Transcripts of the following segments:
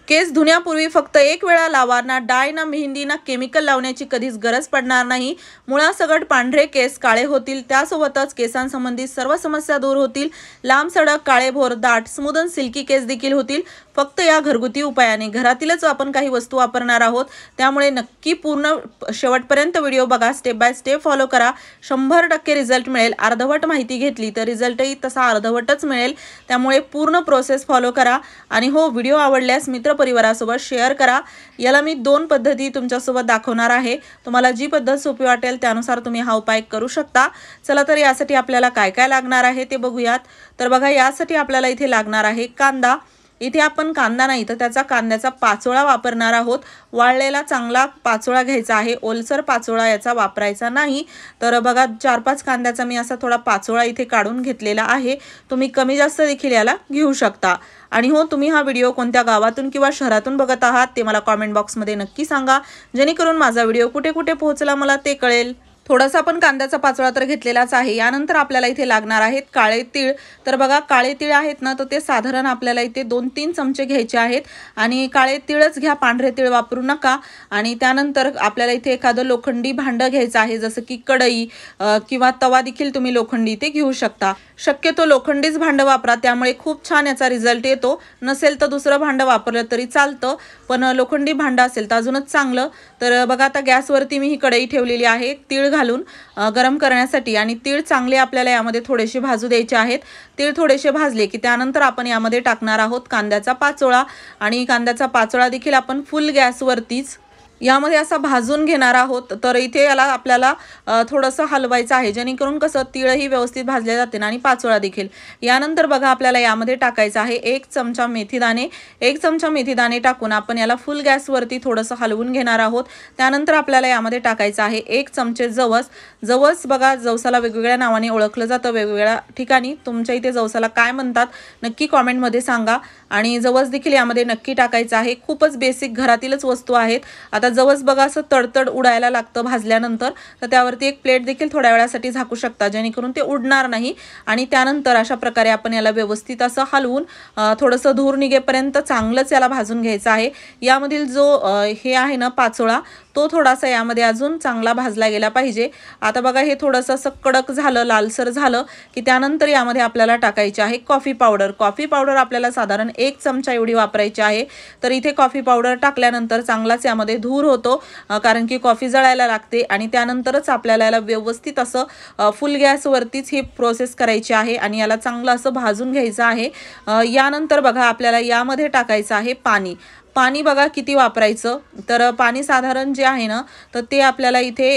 केस धुण्यापूर्वी फक्त एक वेळा लावा, ना डाय ना मेहंदी ना केमिकल लावण्याची कधीच गरज पडणार नाही। मुळासकट पांढरे केस काळे होतील, त्यासोबतच केसांसंबंधित सर्व समस्या दूर होतील। लांब सडक काळेभोर दाट स्मूथ आणि सिल्की केस देखील होतील फक्त या घरगुती उपायाने। घरातीलच आपण काही वस्तू वापरणार आहोत, त्यामुळे नक्की पूर्ण शेवटपर्यंत व्हिडिओ बघा, स्टेप बाय स्टेप फॉलो करा। 100% रिझल्ट मिळेल। अर्धवट माहिती घेतली तर रिझल्टही तसा अर्धवटच मिळेल, त्यामुळे पूर्ण प्रोसेस फॉलो करा। आणि हो, व्हिडिओ आवडल्यास मित्र परिवारासोबत शेअर करा। याला मी 2 पद्धती तुमच्यासोबत दाखवणार आहे। तुम्हाला जी पद्धत सोपी वाटेल त्यानुसार तुम्ही हा उपाय करू शकता। चला तर यासाठी आपल्याला काय काय लागणार आहे ते बघूयात। तर बघा, यासाठी आपल्याला इथे लागणार आहे कांदा। इथे आपण कांदा नाही तर त्याचा कांद्याचा पाचोळा वापरणार आहोत। वाळलेला चांगला पाचोळा घ्यायचा आहे, ओलसर पाचोळा याचा वापरायचा नाही। तर बघा, 4-5 कांद्याचा मी असा थोडा पाचोळा इथे काढून घेतलेला आहे। तुम्ही कमी जास्त देखील याला घेऊ शकता। आणि हो, तुम्ही हा व्हिडिओ कोणत्या गावातून किंवा शहरातून बघत आहात ते मला कमेंट बॉक्समध्ये नक्की सांगा, जेणेकरून माझा व्हिडिओ कुठे कुठे पोहोचला मला ते कळेल। थोडासा आपण कांद्याचा पाचोळा तर घेतलेलाच आहे। यानंतर आपल्याला इथे लागणार आहेत काळे तीळ। तर बघा, काळे तीळ आहेत ना, तर ते साधारण आपल्याला इथे 2-3 चमचे घ्यायचे आहेत। आणि काळे तीळच घ्या, पांढरे तीळ वापरू नका। आणि त्यानंतर आपल्याला इथे एखादं लोखंडी भांडं घ्यायचं आहे, जसं की कढई किंवा तवा देखील तुम्ही लोखंडी इथे घेऊ शकता। शक्यतो लोखंडीच भांडं वापरा, त्यामुळे खूप छान याचा रिझल्ट येतो। नसेल तर दुसरं भांडं वापरलं तरी चालतं, पण लोखंडी भांडं असेल तर अजूनच चांगलं। तर बघा, आता गॅसवरती मी ही कढई ठेवलेली आहे तीळ घालून गरम करण्यासाठी। आणि तीळ चांगले आपल्याला यामध्ये थोडेसे भाजू द्यायचे आहेत। तीळ थोडेसे भाजले की त्यानंतर आपण यामध्ये टाकणार आहोत कांद्याचा पाचोळा। आणि कांद्याचा पाचोळा देखील आपण फुल गॅसवरतीच यामध्ये असा भाजून घेणार आहोत। तर इथे याला आपल्याला थोडंसं हलवायचं आहे, जेणेकरून कसं तीळही व्यवस्थित भाजले जाते आणि पाचोळा देखील। यानंतर बघा, आपल्याला यामध्ये टाकायचं आहे 1 चमचा मेथीदाणे। 1 चमचा मेथीदाणे टाकून आपण याला फुल गॅसवरती थोडंसं हलवून घेणार आहोत। त्यानंतर आपल्याला यामध्ये टाकायचं आहे 1 चमचे जवस। जवस बघा, जवसाला वेगवेगळ्या नावाने ओळखलं जातं वेगवेगळ्या ठिकाणी। तुमच्या इथे जवसाला काय म्हणतात नक्की कमेंटमध्ये सांगा। आणि जवस देखील यामध्ये नक्की टाकायचं आहे। खूपच बेसिक घरातीलच वस्तू आहेत। आता जवस बघा असं तडतड उडायला लागतं भाजल्यानंतर, तर त्यावरती एक प्लेट देखील थोड्या वेळासाठी झाकू शकता, जेणेकरून ते उडणार नाही। आणि त्यानंतर अशा प्रकारे आपण याला व्यवस्थित असं हलवून थोडंसं धूर निघेपर्यंत चांगलंच याला भाजून घ्यायचं आहे। यामधील जो हे आहे ना पाचोळा, तो थोडासा यामध्ये अजून चांगला भाजला गेला पाहिजे। आता बघा, हे थोडंसं असं कडक झालं, लालसर झालं की त्यानंतर यामध्ये आपल्याला टाकायचे आहे कॉफी पावडर। कॉफी पावडर आपल्याला साधारण 1 चमचा एवढी वापरायची आहे। तर इथे कॉफी पावडर टाकल्यानंतर चांगलाच यामध्ये धूर होतो, कारण की कॉफी जळायला लागते। आणि त्यानंतरच आपल्याला याला व्यवस्थित असं फुल गॅसवरतीच ही प्रोसेस करायची आहे आणि याला चांगलं असं भाजून घ्यायचं आहे। यानंतर बघा, आपल्याला यामध्ये टाकायचं आहे पाणी। पाणी बघा किती वापरायचं, तर पाणी साधारण जे आहे ना, तर ते आपल्याला इथे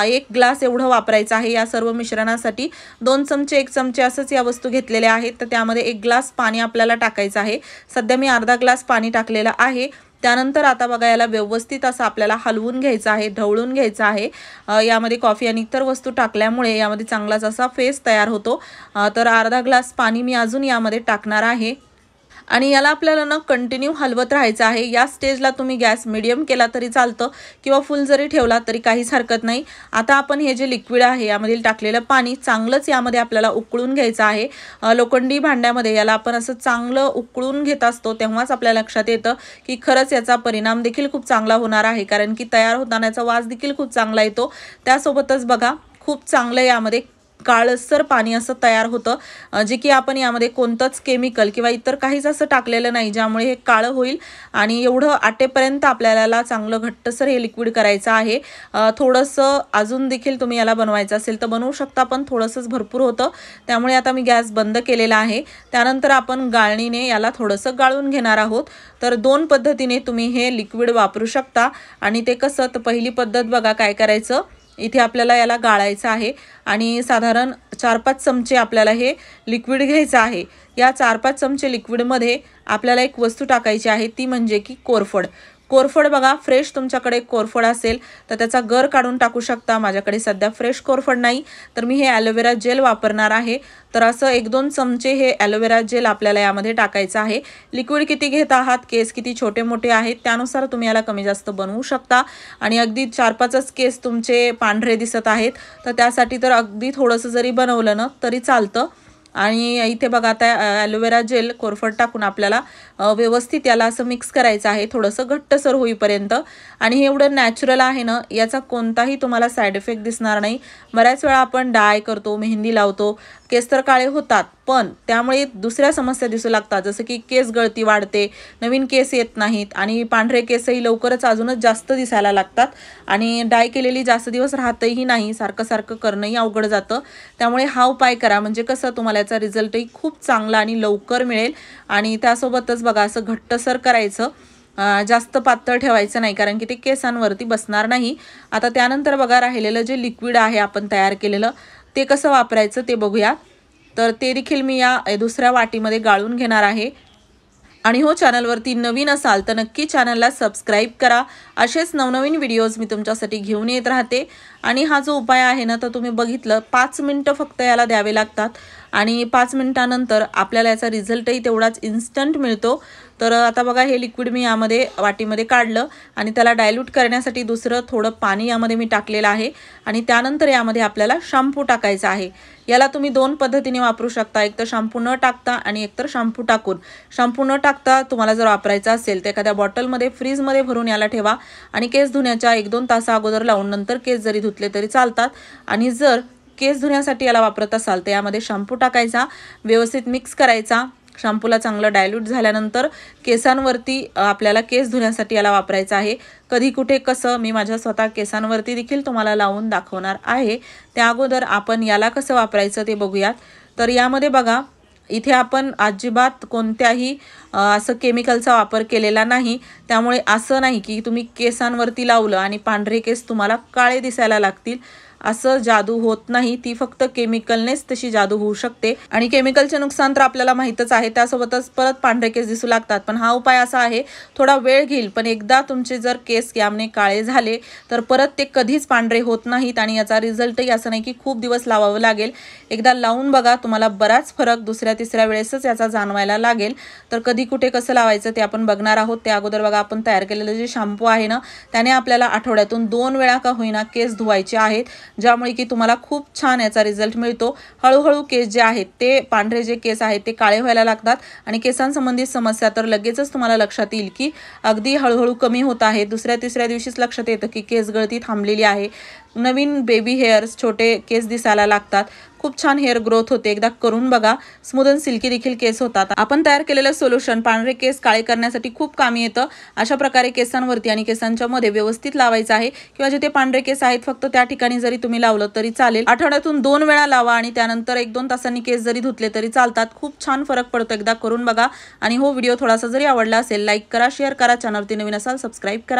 1 ग्लास एवढं वापरायचं आहे या सर्व मिश्रणासाठी। 2 चमचे 1 चमचे असंच या वस्तू घेतलेल्या आहेत, तर त्यामध्ये 1 ग्लास पाणी आपल्याला टाकायचं आहे। सध्या मी अर्धा ग्लास पाणी टाकलेलं आहे। त्यानंतर आता बघा, याला व्यवस्थित असं आपल्याला हलवून घ्यायचं आहे, ढवळून घ्यायचं आहे। यामध्ये कॉफी आणि इतर वस्तू टाकल्यामुळे यामध्ये चांगलाच असा फेस तयार होतो। तर अर्धा ग्लास पाणी मी अजून यामध्ये टाकणार आहे। आणि याला आपल्याला ना कंटिन्यू हलवत राहायचं आहे। या स्टेजला तुम्ही गॅस मीडियम केला तरी चालतं किंवा फुल जरी ठेवला तरी काहीच हरकत नाही। आता आपण हे जे लिक्विड आहे यामधील टाकलेलं पाणी चांगलंच यामध्ये आपल्याला उकळून घ्यायचं आहे। लोखंडी भांड्यामध्ये याला आपण असं चांगलं उकळून घेत असतो, तेव्हाच आपल्या लक्षात येतं की खरंच याचा परिणाम देखील खूप चांगला होणार आहे, कारण की तयार होतानाचा वास देखील खूप चांगला येतो। त्यासोबतच बघा, खूप चांगलं यामध्ये काळसर पाणी असं तयार होतं, जे की आपण यामध्ये कोणतंच केमिकल किंवा इतर काहीच असं टाकलेलं नाही, ज्यामुळे हे काळं होईल। आणि एवढं आटेपर्यंत आपल्याला चांगलं घट्टसर हे लिक्विड करायचं आहे। थोडंसं अजून देखील तुम्ही याला बनवायचं असेल तर बनवू शकता, पण थोडंसंच भरपूर होतं, त्यामुळे आता मी गॅस बंद केलेला आहे। त्यानंतर आपण गाळणीने याला थोडंसं गाळून घेणार आहोत। तर 2 पद्धतीने तुम्ही हे लिक्विड वापरू शकता। आणि ते कसं, तर पहिली पद्धत बघा काय करायचं, इथे आपल्याला याला गाळायचं आहे आणि साधारण 4-5 चमचे आपल्याला हे लिक्विड घ्यायचं आहे। या 4-5 चमचे लिक्विडमध्ये आपल्याला एक वस्तू टाकायची आहे, ती म्हणजे की कोरफड। कोरफड बघा, फ्रेश तुमच्याकडे कोरफड असेल तर त्याचा गर काढून टाकू शकता। माझ्याकडे सध्या फ्रेश कोरफड नाही, तर मी हे ॲलोवेरा जेल वापरणार आहे। तर असं 1-2 चमचे हे ॲलोवेरा जेल आपल्याला यामध्ये टाकायचं आहे। लिक्विड किती घेत आहात, केस किती छोटे मोठे आहेत त्यानुसार तुम्ही याला कमी जास्त बनवू शकता। आणि अगदी 4-5च केस तुमचे पांढरे दिसत आहेत, तर त्यासाठी तर अगदी थोडंसं जरी बनवलं ना तरी चालतं। आणि इथे बघा आता ॲलोवेरा जेल कोरफड टाकून आपल्याला व्यवस्थित याला असं मिक्स करायचं आहे थोडंसं घट्टसर होईपर्यंत। आणि हे एवढं नॅचरल आहे ना, याचा कोणताही तुम्हाला साईड इफेक्ट दिसणार नाही। बऱ्याच वेळा आपण डाय करतो, मेहंदी लावतो, केस तर काळे होतात, पण त्यामुळे दुसऱ्या समस्या दिसू लागतात, जसं की केस गळती वाढते, नवीन केस येत नाहीत आणि पांढरे केसही लवकरच अजूनच जास्त दिसायला लागतात आणि डाय केलेली जास्त दिवस राहतही नाही, सारखं सारखं करणंही अवघड जातं। त्यामुळे हा उपाय करा, म्हणजे कसं तुम्हाला याचा रिझल्टही खूप चांगला आणि लवकर मिळेल। आणि त्यासोबतच बघा असं घट्टसर करायचं, जास्त पातळ ठेवायचं नाही, कारण की ते केसांवरती बसणार नाही। आता त्यानंतर बघा राहिलेलं जे लिक्विड आहे आपण तयार केलेलं, ते कसं वापरायचं ते बघूया। तर ते देखील मी या दुसऱ्या वाटीमध्ये गाळून घेणार आहे। आणि हो, चॅनलवरती नवीन असाल तर नक्की चॅनलला सबस्क्राईब करा, असेच नवनवीन व्हिडिओज मी तुमच्यासाठी घेऊन येत राहते। आणि हा जो उपाय आहे ना, तर तुम्ही बघितलं 5 मिनिटं फक्त याला द्यावे लागतात आणि 5 मिनिटानंतर आपल्याला याचा रिझल्टही तेवढाच इन्स्टंट मिळतो। तर आता बघा हे लिक्विड मी यामध्ये वाटीमध्ये काढलं आणि त्याला डायल्यूट करण्यासाठी दुसरं थोडं पाणी यामध्ये मी टाकलेलं आहे आणि त्यानंतर यामध्ये आपल्याला शॅम्पू टाकायचा आहे। याला तुम्ही 2 पद्धतीने वापरू शकता, एक तर शॅम्पू न टाकता आणि एक तर शॅम्पू टाकून। शॅम्पू न टाकता तुम्हाला जर वापरायचा असेल तर एखाद्या बॉटलमध्ये फ्रीजमध्ये भरून याला ठेवा आणि केस धुण्याच्या 1-2 तास अगोदर लावून नंतर केस जरी धुतले तरी चालतात। आणि जर केस धुण्यासाठी याला वापरत असाल तर यामध्ये शॅम्पू टाकायचा, व्यवस्थित मिक्स करायचा, शॅम्पूला चांगलं डायल्यूट झाल्यानंतर केसांवरती आपल्याला केस धुण्यासाठी याला वापरायचं आहे। कधी कुठे कसं मी माझ्या स्वतः केसांवरती देखील तुम्हाला लावून दाखवणार आहे। त्या अगोदर आपण याला कसं वापरायचं ते बघूयात। तर यामध्ये बघा इथे आपण अजिबात कोणत्याही असं केमिकलचा वापर केलेला नाही, त्यामुळे असं नाही की तुम्ही केसांवरती लावलं आणि पांढरे केस तुम्हाला काळे दिसायला लागतील, असं जादू होत नाही। ती फक्त केमिकलनेच तशी जादू होऊ शकते आणि केमिकलचे नुकसान तर आपल्याला माहितच आहे, त्यासोबतच परत पांढरे केस दिसू लागतात। पण हा उपाय असा आहे, थोडा वेळ घेईल, पण एकदा तुमचे जर केस याने काळे झाले तर परत ते कधीच पांढरे होत नाहीत आणि याचा रिझल्टही असं नाही की खूप दिवस लावावं लागेल। एकदा लावून बघा, तुम्हाला बराच फरक दुसऱ्या-तिसऱ्या वेळेसच याचा जाणवायला लागेल। तर कधी कुठे कसं लावायचं ते आपण बघणार आहोत। त्या अगोदर बघा आपण तयार केलेलं जे शॅम्पू आहे ना, त्याने आपल्याला आठवड्यातून 2 वेळा का होईना केस धुवायचे आहेत, ज्यामुळे की तुम्हाला खूप छान याचा रिझल्ट मिळतो। हळूहळू केस जे आहेत ते पांढरे जे केस आहेत ते काळे व्हायला लागतात आणि केसांसंबंधित समस्या तर लगेचच तुम्हाला लक्षात येईल की अगदी हळूहळू कमी होत आहे। दुसऱ्या-तिसऱ्या दिवशीच लक्षात येतं की केस गळती थांबलेली आहे, नवीन बेबी हेअर्स, छोटे केस दिसायला लागतात, खूप छान हेअर ग्रोथ होते। एकदा करून बघा, स्मूथ अँड सिल्की देखील केस होतात। आपण तयार केलेलं सोल्युशन पांढरे केस काळे करण्यासाठी खूप कामी येतं। अशा प्रकारे केसांवरती आणि केसांच्या मध्ये व्यवस्थित लावायचं आहे, किंवा जिथे पांढरे केस आहेत फक्त त्या ठिकाणी जरी तुम्ही लावलं तरी चालेल। आठवड्यातून 2 वेळा लावा आणि त्यानंतर 1-2 तासांनी केस जरी धुतले तरी चालतात, खूप छान फरक पडतो। एकदा करून बघा आणि हो, व्हिडिओ थोडासा जरी आवडला असेल लाईक करा, शेअर करा, चॅनलवरती नवीन असाल सबस्क्राईब करा।